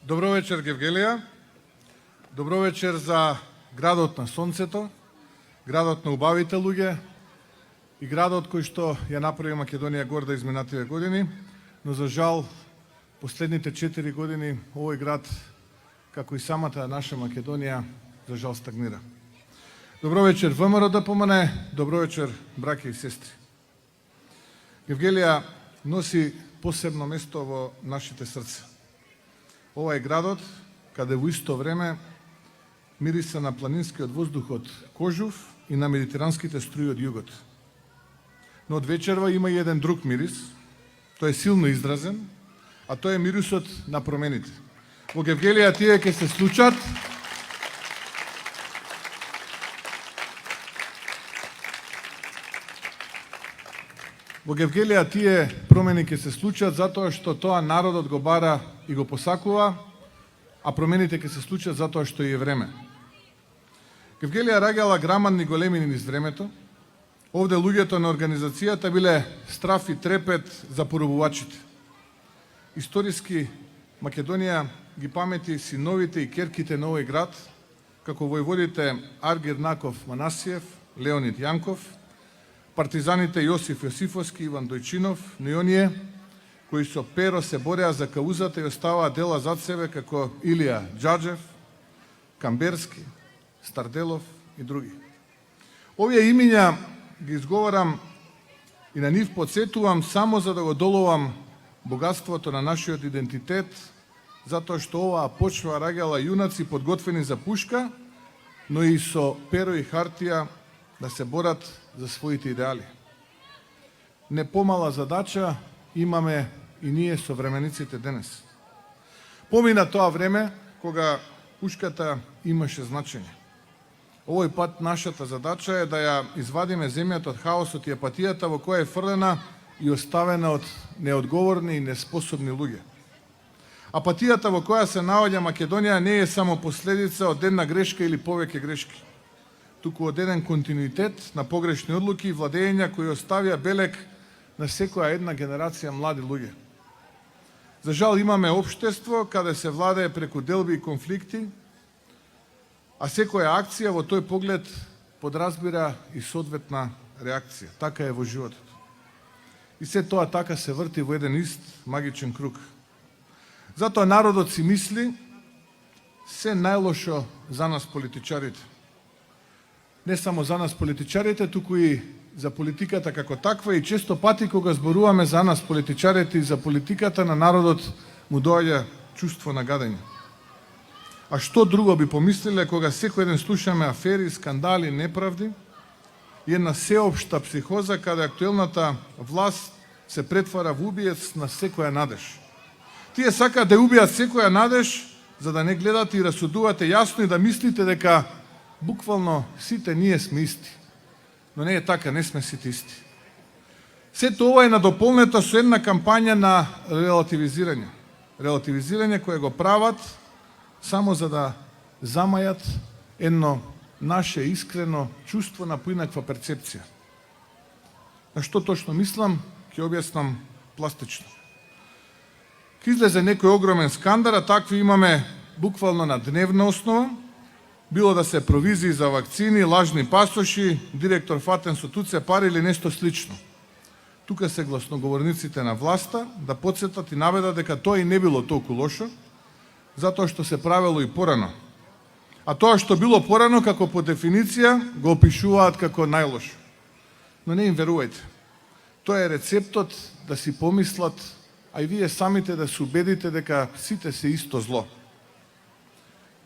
Добро вечер, Гевгелија. Добро вечер за градот на сонцето, градот на убавите луѓе и градот кој што ја направи Македонија горда изминативе години, но за жал последните 4 години овој град, како и самата наша Македонија, за жал стагнира. Добро вечер ВМРО ДПМН, добро вечер браќа и сестри. Гевгелија носи посебно место во нашите срца. Ова е градот каде во исто време мириса на планинскиот воздух од Кожув и на медитеранските струи од југот. Но од вечерва има и еден друг мирис, тој е силно изразен, а тој е мирисот на промените. Во Гевгелија тие ќе се случат Во Гевгелија тие промени ќе се случат затоа што тоа народот го бара и го посакува, а промените ќе се случат затоа што е време. Гевгелија раѓала грамадни големини низ времето. Овде луѓето на организацијата биле страф и трепет за поробувачите. Историски Македонија ги памети синовите и керките на овој град, како војводите Аргир Наков Манасиев, Леонид Јанков, партизаните Јосиф Јосифовски, Иван Дојчинов, но и оние кои со перо се бореа за каузата и оставаа дела зад себе како Илија Џаџев, Камберски, Старделов и други. Овие имиња ги изговарам и на нив подсетувам само за да го доловам богатството на нашиот идентитет, затоа што оваа почва раѓала јунаци подготвени за пушка, но и со перо и хартија да се борат за своите идеали. Не помала задача имаме и ние современиците денес. Помина тоа време кога пушката имаше значење. Овој пат нашата задача е да ја извадиме земјата од хаосот и апатијата во која е фрлена и оставена од неодговорни и неспособни луѓе. Апатијата во која се наоѓа Македонија не е само последица од една грешка или повеќе грешки, туку од еден континуитет на погрешни одлуки и владења кои оставија белег на секоја една генерација млади луѓе. За жал имаме општество каде се владее преку делби и конфликти, а секоја акција во тој поглед подразбира и соодветна реакција. Така е во животот. И се тоа така се врти во еден ист магичен круг. Затоа народот си мисли се најлошо за нас политичарите. Не само за нас политичарите, туку и за политиката како таква, и често пати кога зборуваме за нас политичарите и за политиката на народот му доаѓа чувство на гадење. А што друго би помислиле кога секој ден слушаме афери, скандали, неправди и една сеопшта психоза каде актуелната власт се претвара во убиец на секоја надеж. Тие сакаат да убијат секоја надеж за да не гледате и расудувате јасно и да мислите дека буквално сите ние сме исти. Но не е така, не сме сите исти. Сето ова е надополнето со една кампања на релативизирање. Релативизирање кое го прават само за да замајат едно наше искрено чувство на поинаква перцепција. На што точно мислам, ќе објаснам пластично. Ке излезе некој огромен скандал, а такви имаме буквално на дневна основа, било да се провизии за вакцини, лажни пасоши, директор фатен со туце пари или нешто слично. Тука се гласноговорниците на власта да подсетат и наведат дека тоа и не било толку лошо, затоа што се правело и порано. А тоа што било порано, како по дефиниција, го опишуваат како најлошо. Но не им верувајте. Тоа е рецептот да си помислат, а и вие самите да се убедите дека сите се исто зло.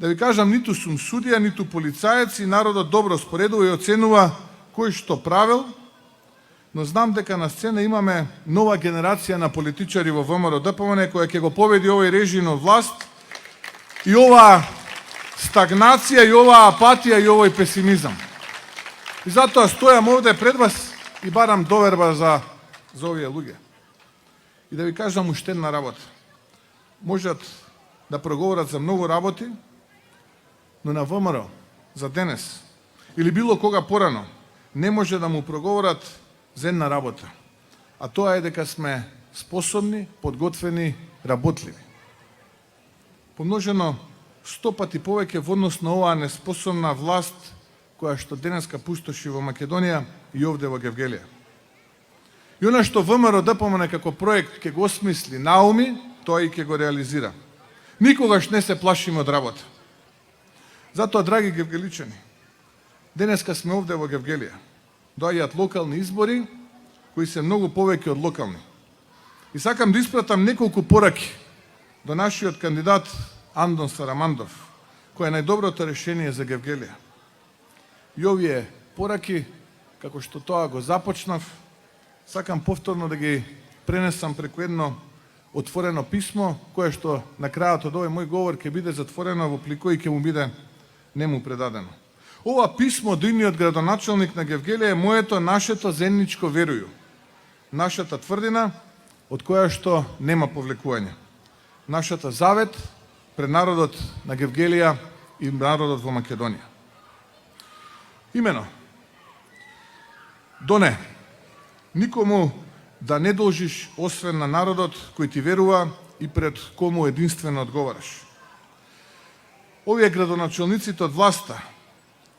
Да ви кажам, ниту сум судија, ниту полицаец и народот добро споредува и оценува кој што правил, но знам дека на сцена имаме нова генерација на политичари во ВМРО ДПМН која ќе го победи овој режим од власт и оваа стагнација и оваа апатија и овој песимизам. И затоа стојам овде пред вас и барам доверба за овие луѓе. И да ви кажам уште една работа. Можат да проговорат за многу работи, но на ВМРО за денес или било кога порано не може да му проговорат за една работа, а тоа е дека сме способни, подготвени, работливи. помножено 100 пати повеќе во однос на оваа неспособна власт која што денеска пустоши во Македонија и овде во Гевгелија. И она што ВМРО ДПМН како проект ќе го осмисли, науми, тоа и ќе го реализира. Никогаш не се плашиме од работа. Затоа, драги гевгеличани, денеска сме овде во Гевгелија. Доаѓаат локални избори, кои се многу повеќе од локални. И сакам да испратам неколку пораки до нашиот кандидат Андон Сарамандов, кој е најдоброто решение за Гевгелија. И овие пораки, како што тоа го започнав, сакам повторно да ги пренесам преку едно отворено писмо, кое што на крајот од овој мој говор ќе биде затворено во плико и ќе му биде нему предадено. Ова писмо до идниот градоначалник на Гевгелија е моето, нашето заедничко верују. Нашата тврдина, од која што нема повлекување. Нашата завет пред народот на Гевгелија и народот во Македонија. Имено, Доне, никому да не должиш освен на народот кој ти верува и пред кому единствено одговараш. Овие градоначалниците од власта,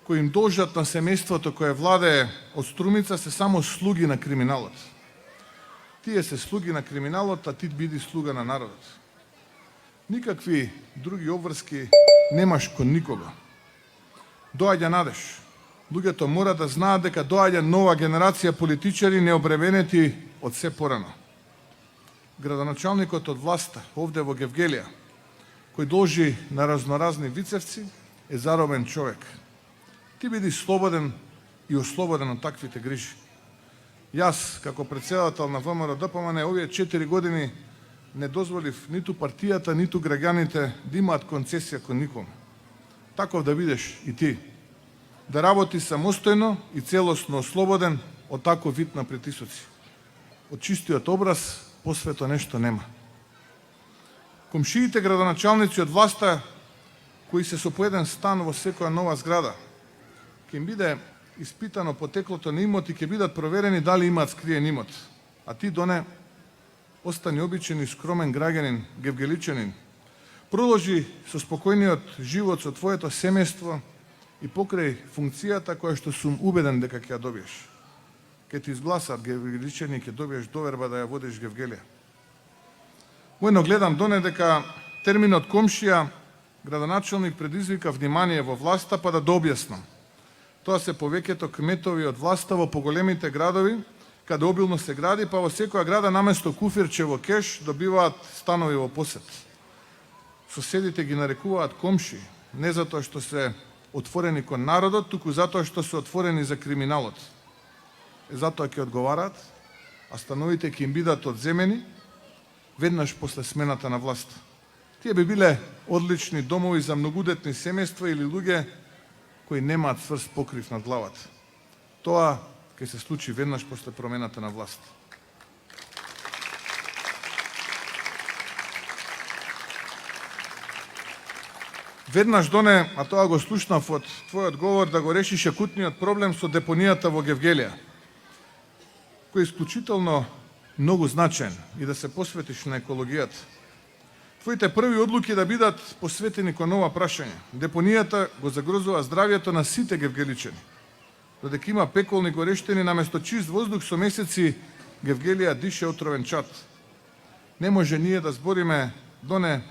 кои им должат на семејството кое владее од Струмица, се само слуги на криминалот. Тие се слуги на криминалот, а ти биди слуга на народот. Никакви други обврски немаш кон никого. Доаѓа надеж. Луѓето мора да знаат дека доаѓа нова генерација политичари необременети од се порано. Градоначалникот од власта овде во Гевгелија, кој должи на разноразни вицевци, е заробен човек. Ти биди слободен и ослободен од таквите грижи. Јас, како председател на ВМРО ДПМН, овие 4 години не дозволив ниту партијата, ниту граѓаните да имаат концесија кон никому. Таков да бидеш и ти. Да работи самостојно и целосно ослободен од таков вид на притисоци. Од чистиот образ посвето нешто нема. Комшиите градоначалници од власта, кои се со по еден стан во секоја нова зграда, ќе им биде испитано потеклото на имот и ќе бидат проверени дали имаат скриен имот. А ти, Доне, остани обичен и скромен граѓанин, гевгеличанин. Продолжи со спокојниот живот со твоето семејство и покрај функцијата која што сум убеден дека ќе ја добиеш. Ке ти изгласат гевгеличани, ќе добиеш доверба да ја водиш Гевгелија. Војно гледам, Доне, дека терминот комшија градоначалник предизвика внимание во власта, па да објаснам. Тоа се повеќето кметови од власта во поголемите градови, каде обилно се гради, па во секоја града наместо куфирче во кеш добиваат станови во посет. Соседите ги нарекуваат комши, не затоа што се отворени кон народот, туку затоа што се отворени за криминалот. Затоа ќе одговараат, а становите ќе им бидат одземени веднаш после смената на власт. Тие би биле одлични домови за многудетни семејства или луѓе кои немаат цврст покрив над главата. Тоа ќе се случи веднаш после промената на власт. Веднаш, Доне, а тоа го слушнав од твојот говор, да го решиш акутниот проблем со депонијата во Гевгелија, кој е исклучително многу значаен, и да се посветиш на екологијата. Твоите први одлуки да бидат посветени кон ова прашање. Депонијата го загрозува здравјето на сите гевгеличани. Додека има пеколни горештини, наместо чист воздух со месеци, Гевгелија дише отровен чад. Не може ние да збориме, Доне,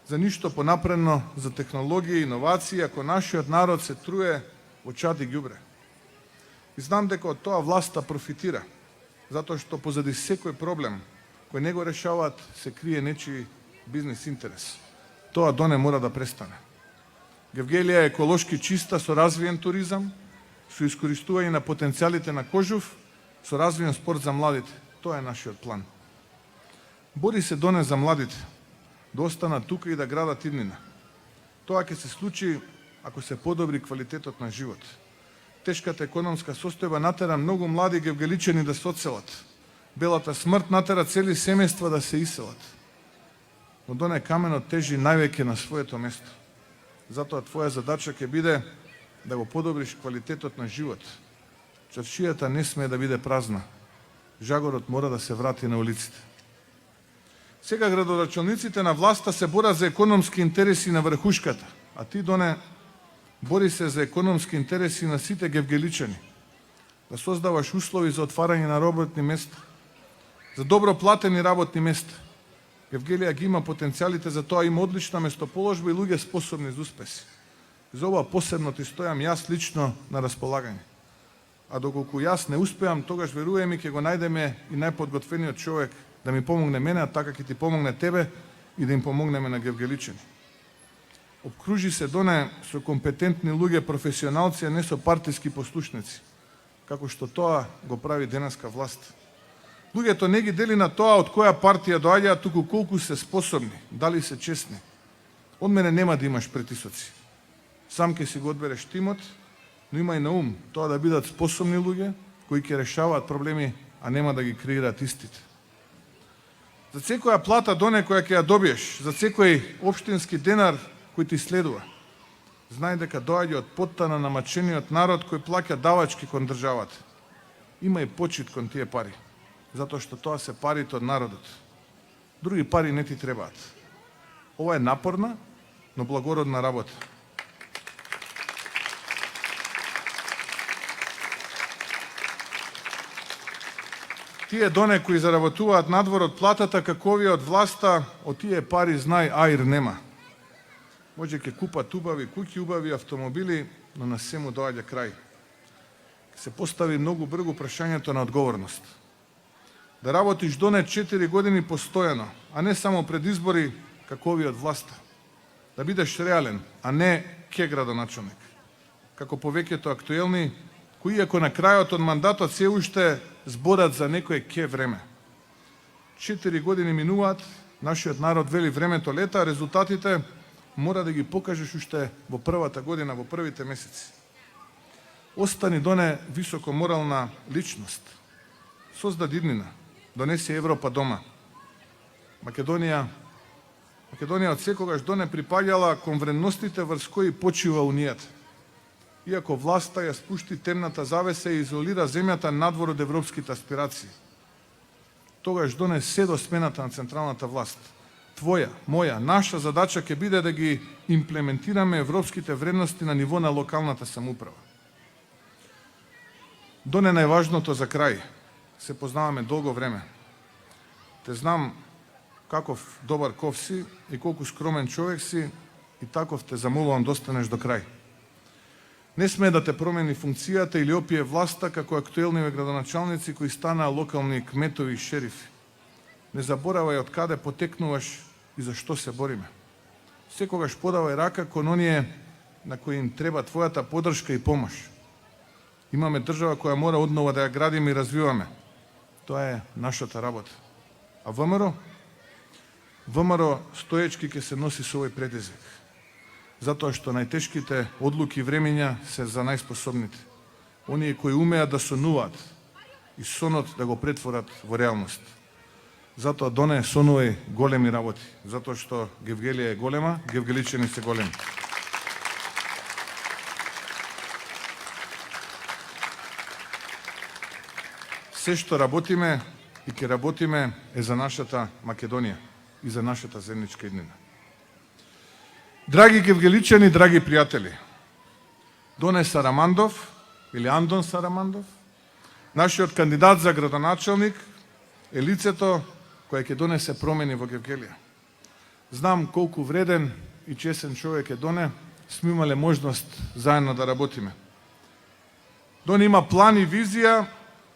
за ништо понапредно, за технологија и иновации, ако нашиот народ се труе во чад и ѓубре. И знам дека од тоа власта профитира, затоа што позади секој проблем кој не го решаваат се крие нечи бизнес интерес. Тоа, Доне, мора да престане. Гевгелија е еколошки чиста со развиен туризам, со искористување на потенцијалите на Кожув, со развиен спорт за младите. Тоа е нашиот план. Бори се, Доне, за младите да останат тука и да градат иднина. Тоа ќе се случи ако се подобри квалитетот на живот. Тешката економска состојба натера многу млади гевгеличани да се одселат. Белата смрт натера цели семејства да се иселат. Но, Доне, каменот тежи највеќе на своето место. Затоа твоја задача ќе биде да го подобриш квалитетот на живот. Чаршијата не смее да биде празна. Жагорот мора да се врати на улиците. Сега градоначалниците на власта се борат за економски интереси на врхушката, а ти доне бори се за економски интереси на сите гевгеличани. Да создаваш услови за отварање на работни места, за добро платени работни места. Гевгелија ги има потенцијалите за тоа, има одлична местоположба и луѓе способни за успеси. За ова посебно ти стојам јас лично на располагање. А доколку јас не успеам, тогаш верувам и ќе го најдеме и најподготвениот човек да ми помогне мене, а така ќе ти помогне тебе и да им помогнеме на гевгеличани. Обкружи се доне со компетентни луѓе, професионалци, а не со партиски послушници, како што тоа го прави денеска власт. Луѓето не ги дели на тоа од која партија доаѓаат, туку колку се способни, дали се честни. Од мене нема да имаш притисоци. Сам ќе си го одбереш тимот, но имај на ум тоа да бидат способни луѓе кои ќе решаваат проблеми, а нема да ги креираат истите. За секоја плата доне која ќе ја добиеш, за секој општински денар кој ти следува, знај дека доаѓа од потта на намачениот народ кој плаќа давачки кон државата. Имај почит кон тие пари, затоа што тоа се парите од народот. Други пари не ти требаат. Ова е напорна, но благородна работа. Тие доне кои заработуваат надвор од платата, како овие од власта, од тие пари знај аир нема. Може ќе купат убави куќи, убави автомобили, но на сему доаѓа крај. Се постави многу брзо прашањето на одговорност. Да работиш доне 4 години постојано, а не само пред избори како овие од власта. Да бидеш реален, а не ке градоначалник. Како повеќето актуелни, кои иако на крајот од мандатот се уште зборат за некое ке време. 4 години минуваат, нашиот народ вели времето лета, а резултатите мора да ги покажеш уште во првата година, во првите месеци. Остани доне високо морална личност. Создади иднина, донеси Европа дома. Македонија од секогаш доне припаѓала кон вредностите врз кои почива Унијата. Иако власта ја спушти темната завеса и изолира земјата надвор од европските аспирации. Тогаш доне се до смената на централната власт. Твоја, моја, наша задача ќе биде да ги имплементираме европските вредности на ниво на локалната самоуправа. Доне најважното за крај. Се познаваме долго време. Те знам каков добар ков си и колку скромен човек си и таков те замолувам да останеш до крај. Не сме да те промени функцијата или опие власта како актуелни градоначалници кои станаа локални кметови и шерифи. Не заборавај од каде потекнуваш и за што се бориме. Секогаш подавај рака кон оние на кои им треба твојата поддршка и помош. Имаме држава која мора однова да ја градиме и развиваме. Тоа е нашата работа. А ВМРО стоечки ќе се носи со овој предизвик. Затоа што најтешките одлуки и времења се за најспособните. Оние кои умеат да сонуваат и сонот да го претворат во реалност. Затоа доне сонувај големи работи, затоа што Гевгелија е голема, гевгеличани се големи. Се што работиме и ќе работиме е за нашата Македонија и за нашата земничка иднина. Драги гевгеличани, драги пријатели, Доне Сарамандов или Андон Сарамандов, нашиот кандидат за градоначалник, е лицето кое ќе донесе промени во Гевгелија. Знам колку вреден и чесен човек е Доне, сме имале можност заедно да работиме. Доне има план и визија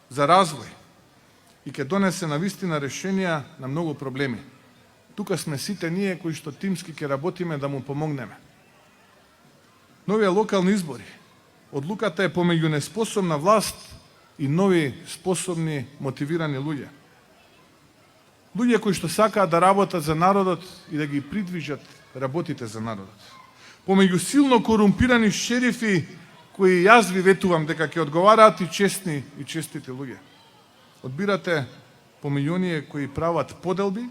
за развој и ќе донесе навистина решенија на многу проблеми. Тука сме сите ние кои што тимски ќе работиме да му помогнеме. Новија локални избори. Одлуката е помеѓу неспособна власт и нови способни, мотивирани луѓе. Луѓе кои што сакаат да работат за народот и да ги придвижат работите за народот. Помеѓу силно корумпирани шерифи кои јас ви ветувам дека ќе одговараат и честни и честити луѓе. Одбирате помеѓу оние кои прават поделби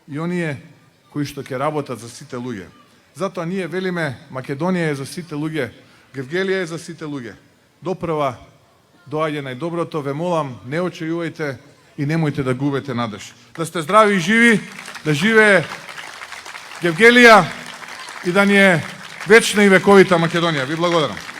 и оние кои што ќе работат за сите луѓе. Затоа ние велиме Македонија е за сите луѓе, Гевгелија е за сите луѓе. Допрва доаѓа најдоброто, ве молам, не очајувајте и немојте да губете надеж. Да сте здрави и живи! да живее Гевгелија и да ни е вечна и вековита Македонија. Ви благодарам.